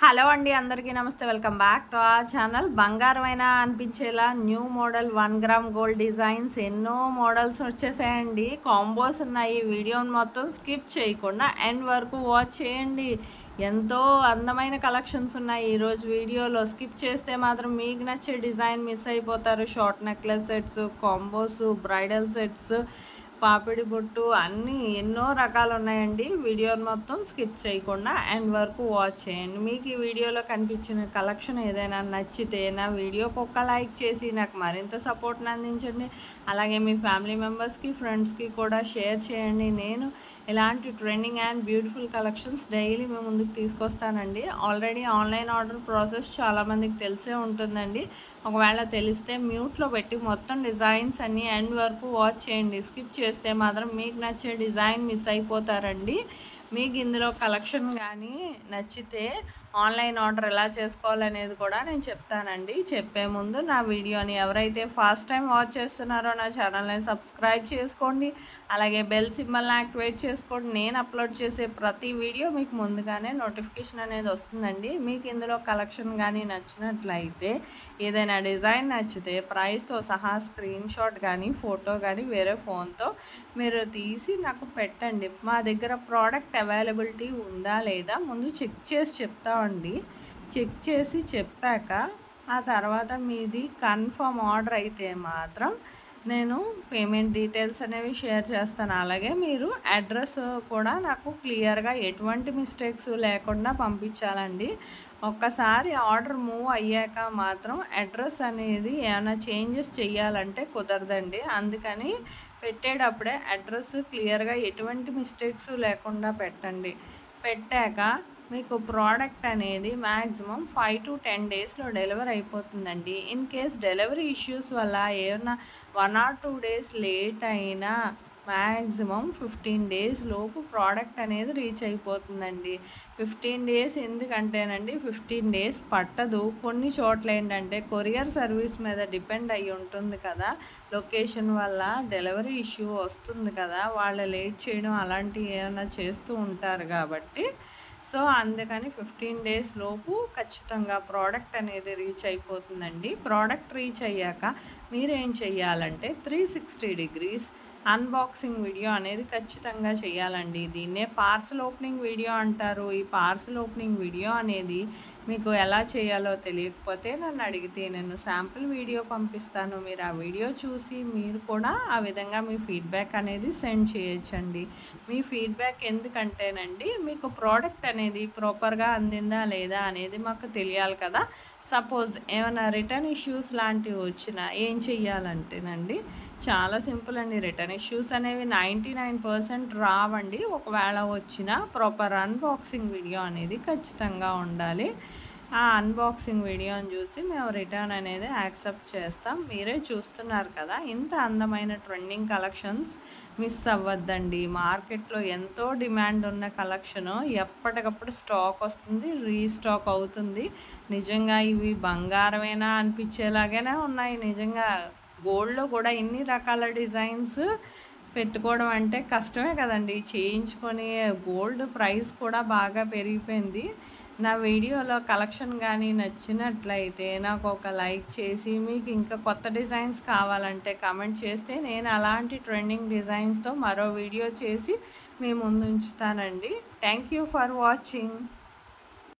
Hello అండి, అందరికీ నమస్తే. Welcome back to our channel. బంగారమైనా అనిపించేలా new model 1 gram gold designs ఎన్నో మోడల్స్ వచ్చేసాయండి. కాంబోస్ ఉన్నాయి. వీడియోని మొత్తం స్కిప్ చేయకుండా ఎండ్ వరకు వాచ్ చేయండి. ఎంతో అందమైన కలెక్షన్స్ ఉన్నాయి ఈరోజు వీడియోలో. స్కిప్ చేస్తే మాత్రం మీకు నచ్చే డిజైన్ మిస్ అయిపోతారు. Short necklace sets, combos, bridal sets, పాపిడి బొట్టు అన్నీ ఎన్నో రకాలు ఉన్నాయండి. వీడియోని మొత్తం స్కిప్ చేయకుండా ఎండ్ వరకు వాచ్ చేయండి. మీకు ఈ వీడియోలో కనిపించిన కలెక్షన్ ఏదైనా నచ్చితే నా వీడియోకి ఒక్క లైక్ చేసి నాకు మరింత సపోర్ట్ని అందించండి. అలాగే మీ ఫ్యామిలీ మెంబర్స్కి, ఫ్రెండ్స్కి కూడా షేర్ చేయండి. నేను ఇలాంటి trending and beautiful collections daily మేము ముందుకు తీసుకొస్తానండి. ఆల్రెడీ ఆన్లైన్ ఆర్డర్ ప్రాసెస్ చాలామందికి తెలిసే ఉంటుందండి. ఒకవేళ తెలిస్తే మ్యూట్లో పెట్టి మొత్తం డిజైన్స్ అన్నీ ఎండ్ వరకు వాచ్ చేయండి. స్కిప్ చేస్తే మాత్రం మీకు నచ్చే డిజైన్ మిస్ అయిపోతారండి. మీకు ఇందులో కలెక్షన్ కానీ నచ్చితే ఆన్లైన్ ఆర్డర్ ఎలా చేసుకోవాలనేది కూడా నేను చెప్తానండి. చెప్పే ముందు నా వీడియోని ఎవరైతే ఫస్ట్ టైం వాచ్ చేస్తున్నారో నా ఛానల్ని సబ్స్క్రైబ్ చేసుకోండి. అలాగే బెల్ సింబల్ని యాక్టివేట్ చేసుకోండి. నేను అప్లోడ్ చేసే ప్రతి వీడియో మీకు ముందుగానే నోటిఫికేషన్ అనేది వస్తుందండి. మీకు ఇందులో కలెక్షన్ కానీ నచ్చినట్లయితే, ఏదైనా డిజైన్ నచ్చితే ప్రైస్తో సహా స్క్రీన్ షాట్ కానీ ఫోటో కానీ వేరే ఫోన్తో మీరు తీసి నాకు పెట్టండి. మా దగ్గర ప్రోడక్ట్ అవైలబిలిటీ ఉందా లేదా ముందు చెక్ చేసి చెప్తామండి. చెక్ చేసి చెప్పాక ఆ తర్వాత మీది కన్ఫర్మ్ ఆర్డర్ అయితే మాత్రం నేను పేమెంట్ డీటెయిల్స్ అనేవి షేర్ చేస్తాను. అలాగే మీరు అడ్రస్ కూడా నాకు క్లియర్గా ఎటువంటి మిస్టేక్స్ లేకుండా పంపించాలండి. ఒక్కసారి ఆర్డర్ మూవ్ అయ్యాక మాత్రం అడ్రస్ అనేది ఏమైనా చేంజెస్ చేయాలంటే కుదరదండి. అందుకని పెట్టేటప్పుడే అడ్రస్ క్లియర్గా ఎటువంటి మిస్టేక్స్ లేకుండా పెట్టండి. పెట్టాక మీకు ప్రోడక్ట్ అనేది మ్యాక్సిమం 5 to 10 డేస్లో డెలివరీ అయిపోతుందండి. ఇన్ కేస్ డెలివరీ ఇష్యూస్ వల్ల ఏమైనా 1 or 2 డేస్ లేట్ అయినా మ్యాక్సిమం 15 డేస్ లోపు ప్రోడక్ట్ అనేది రీచ్ అయిపోతుందండి. 15 డేస్ ఎందుకంటేనండి 15 డేస్ పట్టదు. కొన్ని చోట్ల ఏంటంటే కొరియర్ సర్వీస్ మీద డిపెండ్ అయ్యి ఉంటుంది కదా, లొకేషన్ వల్ల డెలివరీ ఇష్యూ వస్తుంది కదా, వాళ్ళు లేట్ చేయడం అలాంటివి ఏమైనా చేస్తూ ఉంటారు కాబట్టి సో అందుకని 15 డేస్ లోపు ఖచ్చితంగా ప్రోడక్ట్ అనేది రీచ్ అయిపోతుందండి. ప్రోడక్ట్ రీచ్ అయ్యాక మీరేం చెయ్యాలంటే 360 degrees అన్బాక్సింగ్ వీడియో అనేది ఖచ్చితంగా చేయాలండి. దీన్నే పార్సల్ ఓపెనింగ్ వీడియో అంటారు. ఈ పార్సల్ ఓపెనింగ్ వీడియో అనేది మీకు ఎలా చేయాలో తెలియకపోతే నన్ను అడిగితే నేను శాంపుల్ వీడియో పంపిస్తాను. మీరు ఆ వీడియో చూసి మీరు కూడా ఆ విధంగా మీ ఫీడ్బ్యాక్ అనేది సెండ్ చేయొచ్చండి. మీ ఫీడ్బ్యాక్ ఎందుకంటేనండి మీకు ప్రోడక్ట్ అనేది ప్రాపర్గా అందిందా లేదా అనేది మాకు తెలియాలి కదా. సపోజ్ ఏమైనా రిటర్న్ ఇష్యూస్ లాంటివి వచ్చినా ఏం చెయ్యాలంటేనండి చాలా సింపుల్ అండి. రిటర్న్ ఇష్యూస్ అనేవి 99% రావండి. ఒకవేళ వచ్చినా ప్రాపర్ అన్బాక్సింగ్ వీడియో అనేది ఖచ్చితంగా ఉండాలి. ఆ అన్బాక్సింగ్ వీడియోని చూసి మేము రిటర్న్ అనేది యాక్సెప్ట్ చేస్తాం. మీరే చూస్తున్నారు కదా, ఇంత అందమైన ట్రెండింగ్ కలెక్షన్స్ మిస్ అవ్వద్దండి. మార్కెట్లో ఎంతో డిమాండ్ ఉన్న కలెక్షను ఎప్పటికప్పుడు స్టాక్ వస్తుంది, రీస్టాక్ అవుతుంది. నిజంగా ఇవి బంగారమేనా అనిపించేలాగానే ఉన్నాయి. నిజంగా గోల్డ్లో కూడా ఇన్ని రకాల డిజైన్స్ పెట్టుకోవడం అంటే కష్టమే కదండి. చేయించుకొని గోల్డ్ ప్రైస్ కూడా బాగా పెరిగిపోయింది. నా వీడియోలో కలెక్షన్ కానీ నచ్చినట్లయితే నాకు ఒక లైక్ చేసి, మీకు ఇంకా కొత్త డిజైన్స్ కావాలంటే కామెంట్ చేస్తే నేను అలాంటి ట్రెండింగ్ డిజైన్స్తో మరో వీడియో చేసి మీ ముందు ఉంచుతానండి. Thank you for watching.